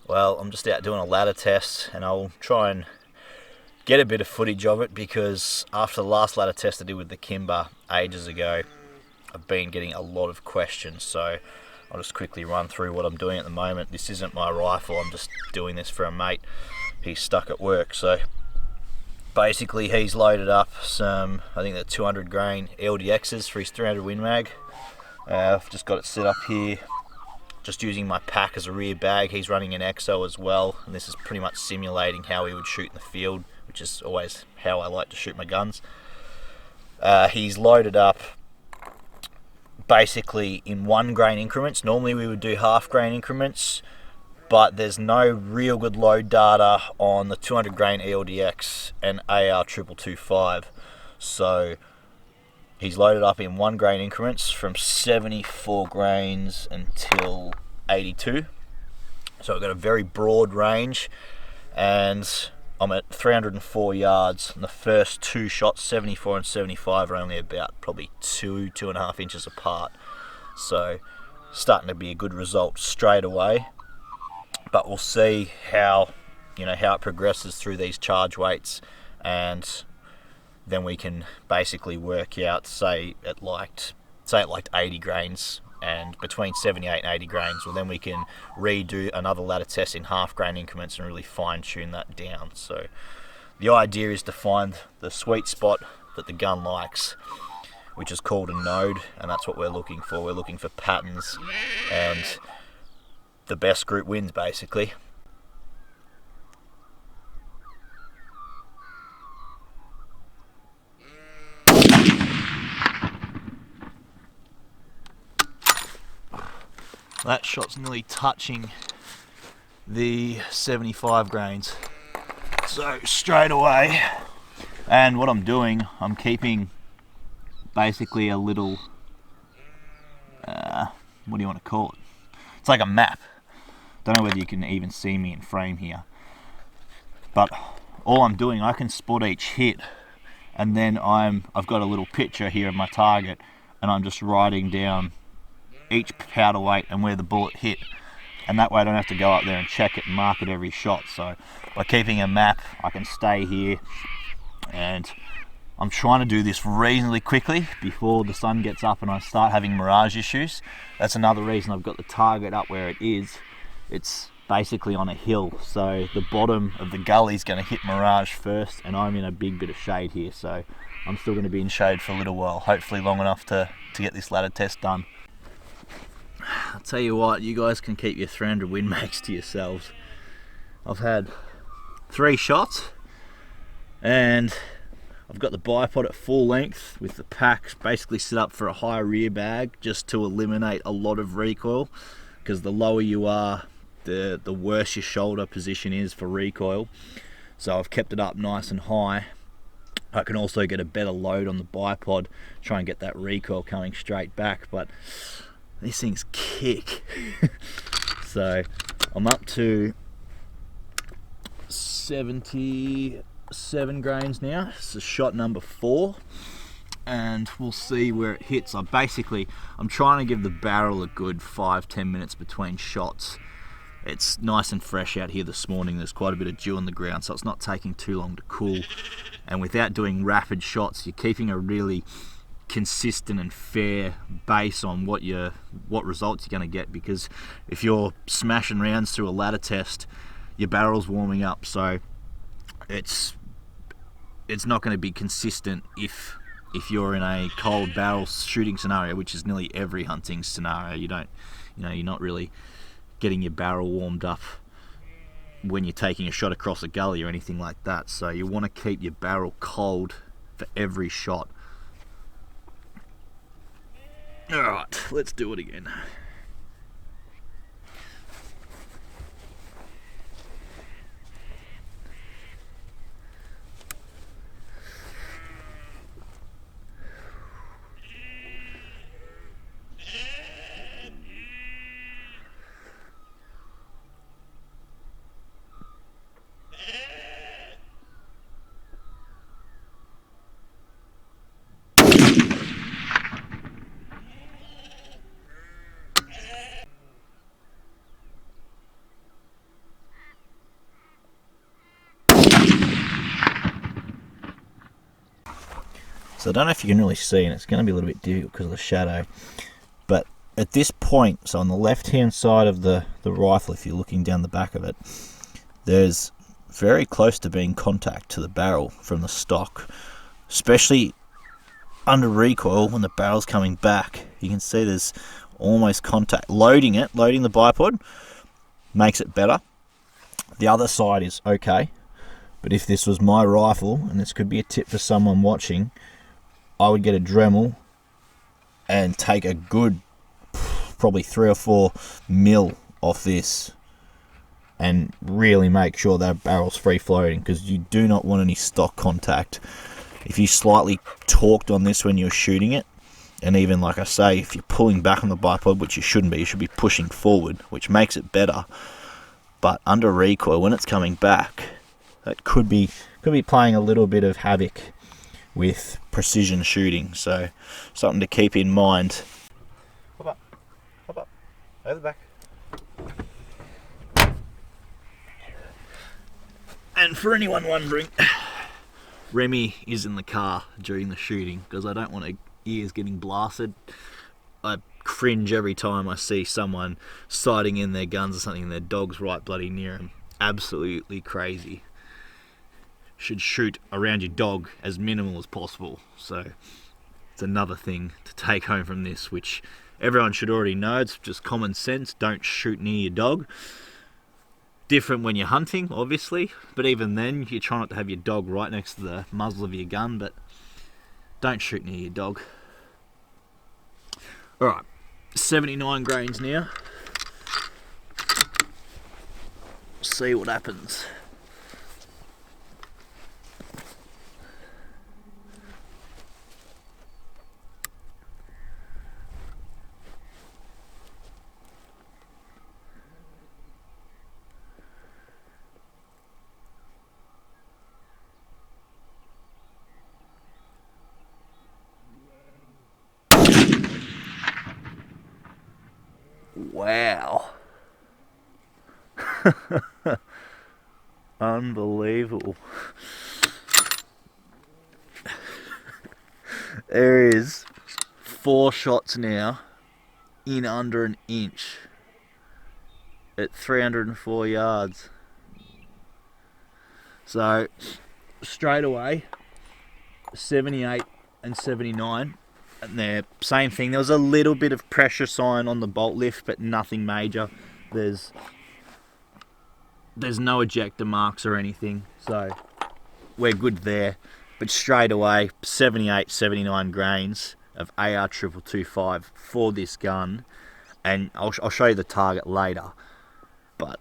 Well, I'm just out doing a ladder test, and I'll try and get a bit of footage of it, because after the last ladder test I did with the Kimber ages ago, I've been getting a lot of questions. So I'll just quickly run through what I'm doing at the moment. This isn't my rifle, I'm just doing this for a mate. He's stuck at work, so basically he's loaded up some, I think they're 200 grain ELDXs for his 300 Win Mag. I've just got it set up here, just using my pack as a rear bag. He's running an EXO as well, and this is pretty much simulating how he would shoot in the field, which is always how I like to shoot my guns. He's loaded up basically in 1 grain increments. Normally we would do half grain increments, but there's no real good load data on the 200 grain ELDX and AR 2225. So he's loaded up in 1 grain increments from 74 grains until 82. So I've got a very broad range, and I'm at 304 yards, and the first 2 shots, 74 and 75, are only about probably 2.5 inches apart. So starting to be a good result straight away. But we'll see how it progresses through these charge weights, and then we can basically work out, say it liked 80 grains, and between 78 and 80 grains, well, then we can redo another ladder test in half grain increments and really fine tune that down. So the idea is to find the sweet spot that the gun likes, which is called a node, and that's what we're looking for. We're looking for patterns, and the best group wins, basically. That shot's nearly touching the 75 grains. So straight away, and what I'm doing, I'm keeping basically a little, what do you want to call it? It's like a map. Don't know whether you can even see me in frame here, but all I'm doing, I can spot each hit, and then I've got a little picture here of my target, and I'm just writing down each powder weight and where the bullet hit, and that way I don't have to go up there and check it and mark it every shot. So by keeping a map, I can stay here, and I'm trying to do this reasonably quickly before the sun gets up and I start having mirage issues. That's another reason I've got the target up where it is. It's basically on a hill, so the bottom of the gully is going to hit mirage first, and I'm in a big bit of shade here, so I'm still going to be in shade for a little while, hopefully long enough to get this ladder test done. I'll tell you what, you guys can keep your 300 Win Mags to yourselves. I've had 3 shots, and I've got the bipod at full length with the pack basically set up for a high rear bag, just to eliminate a lot of recoil, because the lower you are, the worse your shoulder position is for recoil. So I've kept it up nice and high. I can also get a better load on the bipod, try and get that recoil coming straight back, but these things kick. So I'm up to 77 grains now. It's a shot number 4, and we'll see where it hits. I'm trying to give the barrel a good 5-10 minutes between shots. It's nice and fresh out here this morning. There's quite a bit of dew on the ground, so it's not taking too long to cool. And without doing rapid shots, you're keeping a really consistent and fair base on what results you're going to get, because if you're smashing rounds through a ladder test, your barrel's warming up, so it's not going to be consistent if you're in a cold barrel shooting scenario, which is nearly every hunting scenario. You're not really getting your barrel warmed up when you're taking a shot across a gully or anything like that. So you want to keep your barrel cold for every shot. Alright, let's do it again. So I don't know if you can really see, and it's going to be a little bit difficult because of the shadow. But at this point, so on the left-hand side of the rifle, if you're looking down the back of it, there's very close to being contact to the barrel from the stock, especially under recoil when the barrel's coming back. You can see there's almost contact. Loading the bipod makes it better. The other side is okay, but if this was my rifle, and this could be a tip for someone watching, I would get a Dremel and take a good probably 3 or 4 mil off this and really make sure that barrel's free floating, because you do not want any stock contact. If you slightly torqued on this when you're shooting it, and even like I say, if you're pulling back on the bipod, which you shouldn't be, you should be pushing forward, which makes it better. But under recoil, when it's coming back, that could be playing a little bit of havoc with precision shooting. So something to keep in mind. Hop up, over the back. And for anyone wondering, Remy is in the car during the shooting because I don't want her ears getting blasted. I cringe every time I see someone sighting in their guns or something and their dog's right bloody near them. Absolutely crazy. Should shoot around your dog as minimal as possible. So it's another thing to take home from this, which everyone should already know. It's just common sense. Don't shoot near your dog. Different when you're hunting, obviously, but even then you try not to have your dog right next to the muzzle of your gun, but don't shoot near your dog. Alright, 79 grains now. See what happens. Wow. Unbelievable. There is 4 shots now in under an inch at 304 yards. So straight away 78 and 79. And they're same thing. There was a little bit of pressure sign on the bolt lift, but nothing major. There's no ejector marks or anything, so we're good there. But straight away, 78, 79 grains of AR 2225 for this gun, and I'll show you the target later. But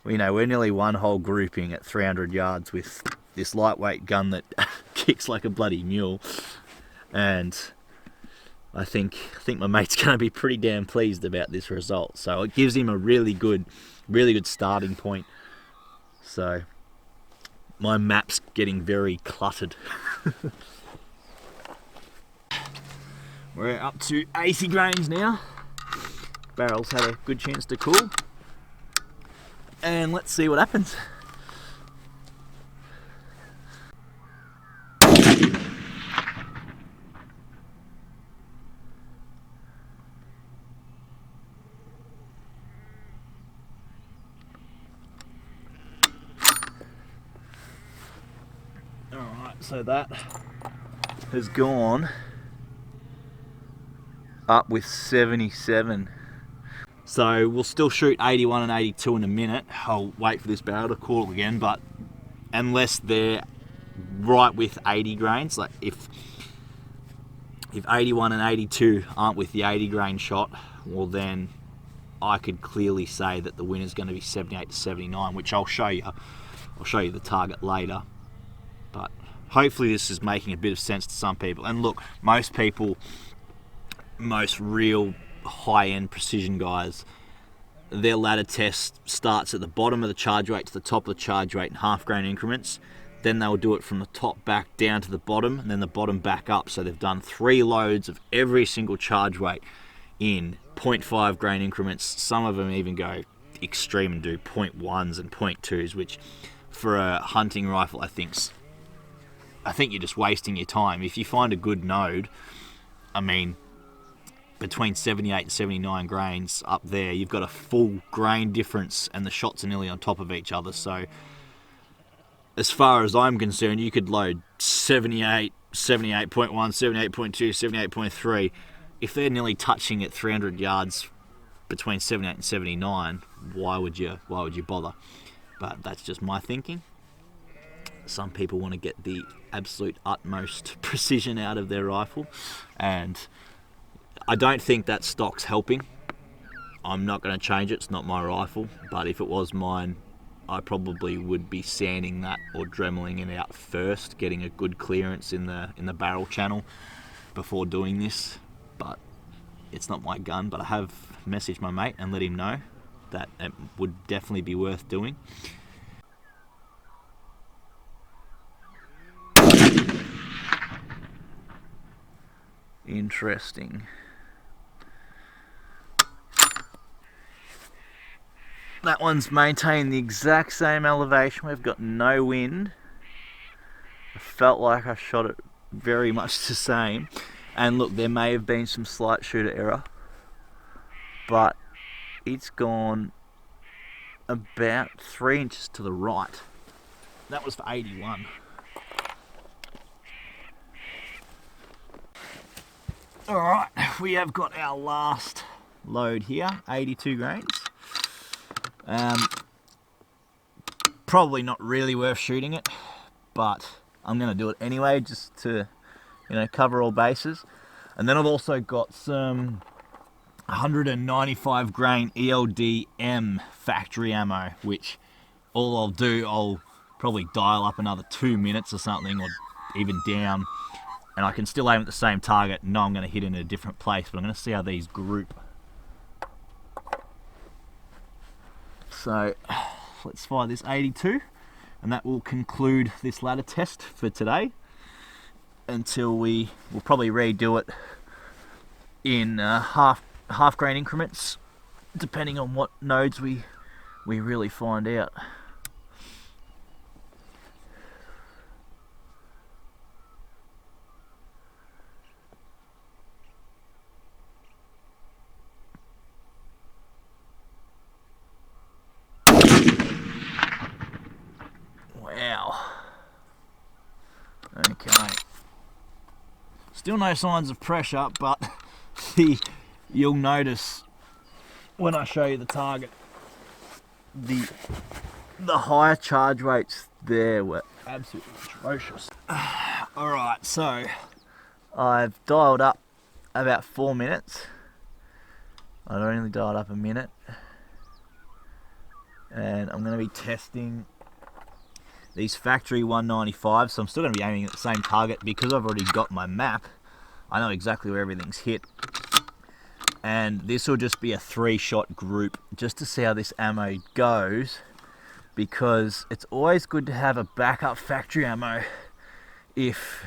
you know, we're nearly one whole grouping at 300 yards with this lightweight gun that kicks like a bloody mule. And I think my mate's going to be pretty damn pleased about this result. So it gives him a really good starting point. So my map's getting very cluttered. We're up to 80 grains now. Barrel's had a good chance to cool. And let's see what happens. So that has gone up with 77. So we'll still shoot 81 and 82 in a minute. I'll wait for this barrel to cool again, but unless they're right with 80 grains, like if 81 and 82 aren't with the 80 grain shot, well then I could clearly say that the winner's going to be 78 to 79, which I'll show you. I'll show you the target later. But hopefully this is making a bit of sense to some people. And look, most people, most real high-end precision guys, their ladder test starts at the bottom of the charge weight to the top of the charge weight in half grain increments. Then they'll do it from the top back down to the bottom, and then the bottom back up. So they've done 3 loads of every single charge weight in 0.5 grain increments. Some of them even go extreme and do 0.1s and 0.2s, which for a hunting rifle I think's I think you're just wasting your time. If you find a good node, I mean, between 78 and 79 grains up there, you've got a full grain difference and the shots are nearly on top of each other. So as far as I'm concerned, you could load 78, 78.1, 78.2, 78.3. If they're nearly touching at 300 yards between 78 and 79, why would you bother? But that's just my thinking. Some people want to get the absolute utmost precision out of their rifle, and I don't think that stock's helping. I'm not going to change it. It's not my rifle, but if it was mine, I probably would be sanding that or dremeling it out first, getting a good clearance in the barrel channel before doing this. But it's not my gun, but I have messaged my mate and let him know that it would definitely be worth doing. Interesting. That one's maintained the exact same elevation. We've got no wind. I felt like I shot it very much the same. And look, there may have been some slight shooter error, but it's gone about 3 inches to the right. That was for 81. Alright, we have got our last load here, 82 grains. Probably not really worth shooting it, but I'm going to do it anyway, just to, cover all bases. And then I've also got some 195 grain ELDM factory ammo, which all I'll do, I'll probably dial up another 2 minutes or something, or even down, and I can still aim at the same target. No, I'm going to hit in a different place, but I'm going to see how these group. So let's fire this 82, and that will conclude this ladder test for today, until we'll probably redo it in half grain increments, depending on what nodes we really find out. Wow. Okay. Still no signs of pressure, but you'll notice when I show you the target, the higher charge rates there were absolutely atrocious. Alright, so I've dialed up about 4 minutes. I'd only dialed up a minute. And I'm going to be testing these factory 195, so I'm still going to be aiming at the same target because I've already got my map. I know exactly where everything's hit. And this will just be a 3-shot group just to see how this ammo goes, because it's always good to have a backup factory ammo if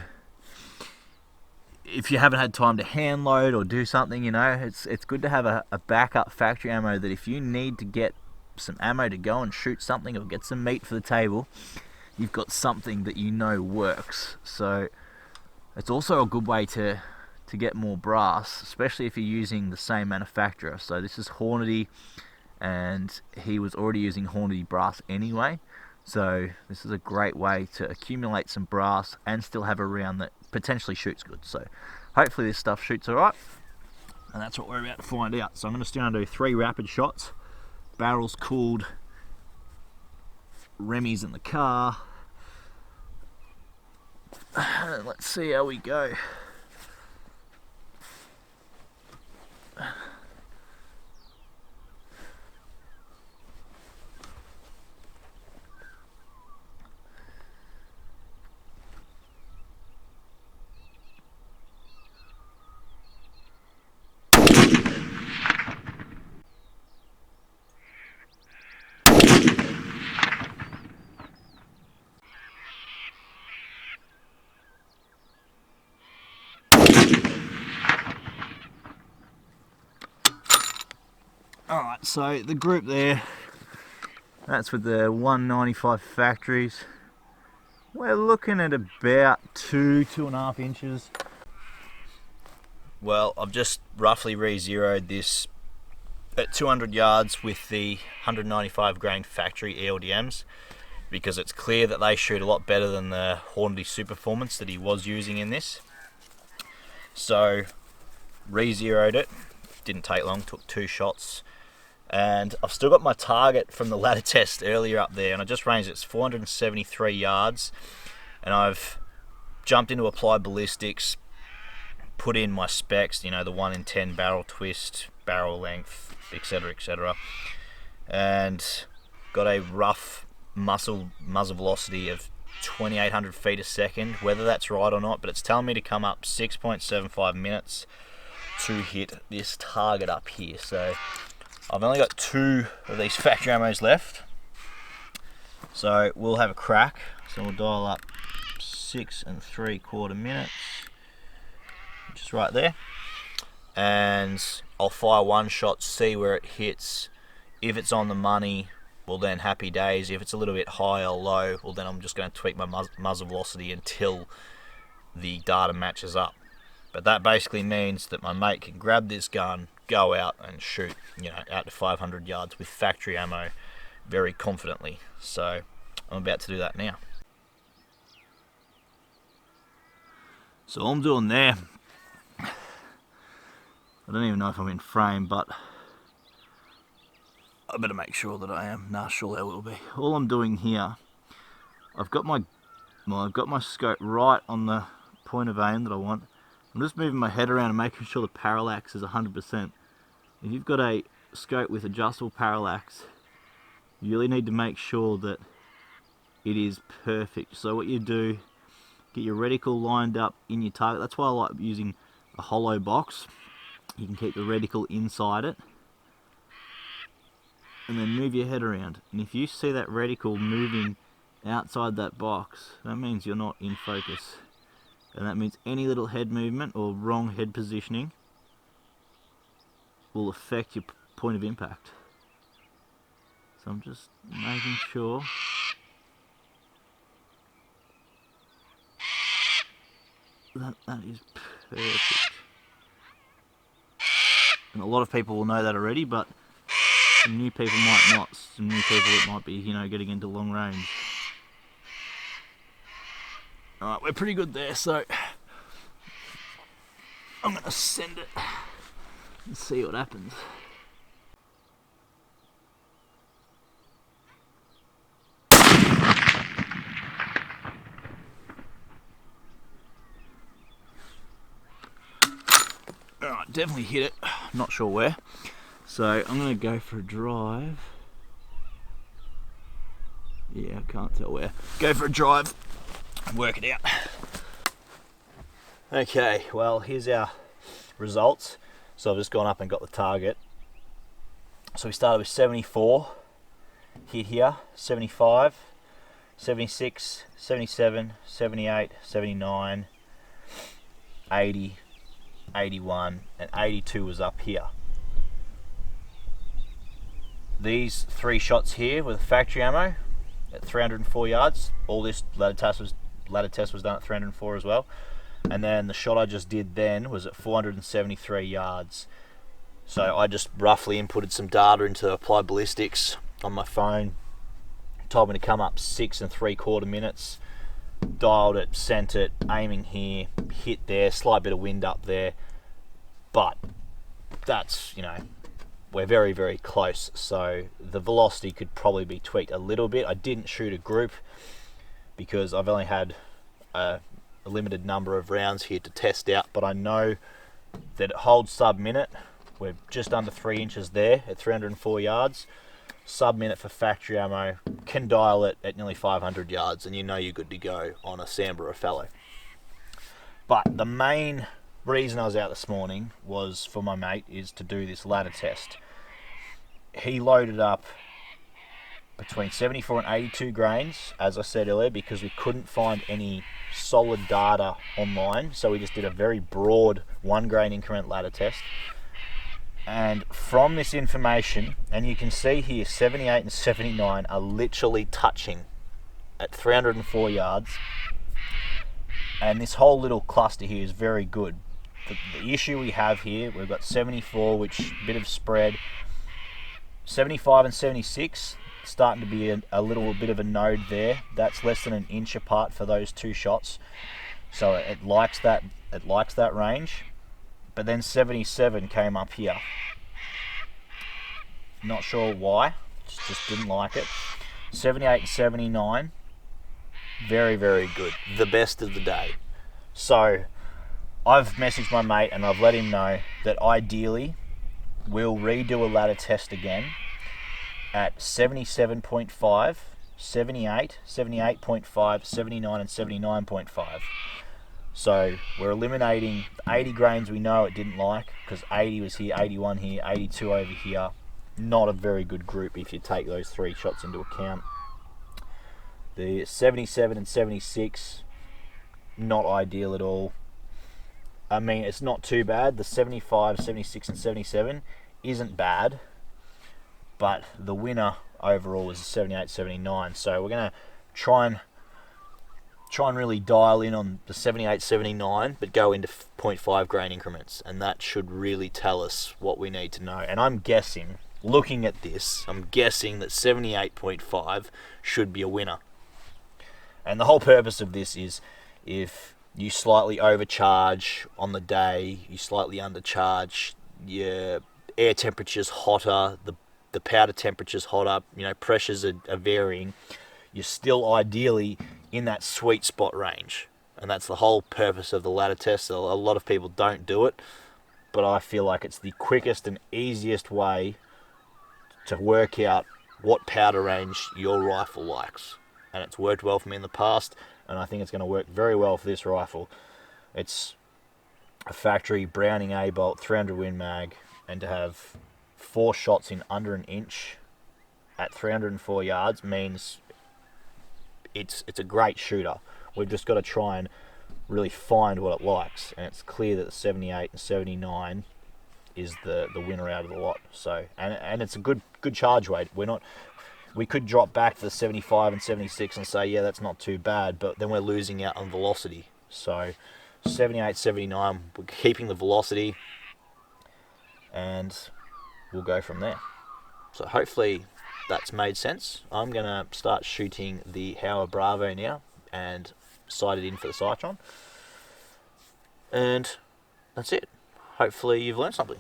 you haven't had time to hand load or do something, it's good to have a backup factory ammo that if you need to get some ammo to go and shoot something or get some meat for the table, you've got something that works. So it's also a good way to get more brass, especially if you're using the same manufacturer. So this is Hornady, and he was already using Hornady brass anyway, so this is a great way to accumulate some brass and still have a round that potentially shoots good. So hopefully this stuff shoots alright, and that's what we're about to find out. So I'm going to do 3 rapid shots, barrels cooled, Remy's in the car. Let's see how we go. Alright, so the group there, that's with the 195 factories. We're looking at about 2.5 inches. Well, I've just roughly re-zeroed this at 200 yards with the 195 grain factory ELDMs, because it's clear that they shoot a lot better than the Hornady Superformance that he was using in this. So re-zeroed it, didn't take long, took 2 shots, and I've still got my target from the ladder test earlier up there, and I just ranged it's 473 yards, and I've jumped into Applied Ballistics, put in my specs, you know, the 1 in 10 barrel twist, barrel length, etc, and got a rough muzzle velocity of 2,800 feet a second. Whether that's right or not, but it's telling me to come up 6.75 minutes to hit this target up here. So I've only got 2 of these factory ammos left, so we'll have a crack. So we'll dial up 6 3/4 minutes, which is right there, and I'll fire 1 shot, see where it hits. If it's on the money, well then happy days. If it's a little bit high or low, well then I'm just going to tweak my muzzle velocity until the data matches up. But that basically means that my mate can grab this gun, go out and shoot, you know, out to 500 yards with factory ammo very confidently. So I'm about to do that now. So all I'm doing there, I don't even know if I'm in frame, but I better make sure that I am. Nah, surely I will be. All I'm doing here, I've got my scope right on the point of aim that I want. I'm just moving my head around and making sure the parallax is 100%. If you've got a scope with adjustable parallax, you really need to make sure that it is perfect. So what you do, get your reticle lined up in your target. That's why I like using a hollow box. You can keep the reticle inside it, and then move your head around. And if you see that reticle moving outside that box, that means you're not in focus. And that means any little head movement or wrong head positioning will affect your point of impact. So I'm just making sure that is perfect. And a lot of people will know that already, but some new people might not. Some new people that might be, you know, getting into long range. Alright, we're pretty good there, so I'm going to send it and see what happens. Alright, definitely hit it. Not sure where. So I'm going to go for a drive. Yeah, I can't tell where. Go for a drive and work it out. Okay, well here's our results. So I've just gone up and got the target. So we started with 74, hit here, 75, 76, 77, 78, 79, 80, 81, and 82 was up here. These 3 shots here with factory ammo at 304 yards. All this ladder test was done at 304 as well. And then the shot I just did then was at 473 yards. So I just roughly inputted some data into Applied Ballistics on my phone. Told me to come up 6 3/4 minutes. Dialed it, sent it, aiming here, hit there, slight bit of wind up there. But that's, you know, we're very, very close. So the velocity could probably be tweaked a little bit. I didn't shoot a group because I've only had a limited number of rounds here to test out, but I know that it holds sub-minute. We're just under 3 inches there at 304 yards. Sub-minute for factory ammo, can dial it at nearly 500 yards, and you know you're good to go on a Samber or a Fallow. But the main reason I was out this morning was for my mate is to do this ladder test. He loaded up between 74 and 82 grains, as I said earlier, because we couldn't find any solid data online, so we just did a very broad 1 grain increment ladder test. And from this information, and you can see here 78 and 79 are literally touching at 304 yards, and this whole little cluster here is very good. The issue we have here, we've got 74, which bit of spread. 75 and 76, starting to be a little bit of a node there. That's less than an inch apart for those two shots, so it likes that. It likes that range. But then 77 came up here. Not sure why. Just didn't like it. 78 and 79, very, very good. The best of the day. So I've messaged my mate and I've let him know that ideally we'll redo a ladder test again at 77.5, 78, 78.5, 79 and 79.5. So we're eliminating the 80 grains we know it didn't like, because 80 was here, 81 here, 82 over here. Not a very good group if you take those three shots into account. The 77 and 76, not ideal at all. I mean, it's not too bad. The 75, 76 and 77 isn't bad, but the winner overall is 78, 79. So we're going to try and really dial in on the 78, 79, but go into 0.5 grain increments, and that should really tell us what we need to know. And I'm guessing, looking at this, I'm guessing that 78.5 should be a winner. And the whole purpose of this is if you slightly overcharge on the day, you slightly undercharge, your air temperature's hotter, the powder temperature's hotter, pressures are varying, you're still ideally in that sweet spot range. And that's the whole purpose of the ladder test. A lot of people don't do it, but I feel like it's the quickest and easiest way to work out what powder range your rifle likes. And it's worked well for me in the past, and I think it's going to work very well for this rifle. It's a factory Browning A-bolt 300 Win Mag, and to have 4 shots in under an inch at 304 yards means it's a great shooter. We've just got to try and really find what it likes, and it's clear that the 78 and 79 is the winner out of the lot. So and it's a good charge weight. We could drop back to the 75 and 76 and say, yeah, that's not too bad, but then we're losing out on velocity. So 78, 79, we're keeping the velocity, and we'll go from there. So hopefully that's made sense. I'm going to start shooting the Howard Bravo now and sight it in for the Citron. And that's it. Hopefully you've learned something.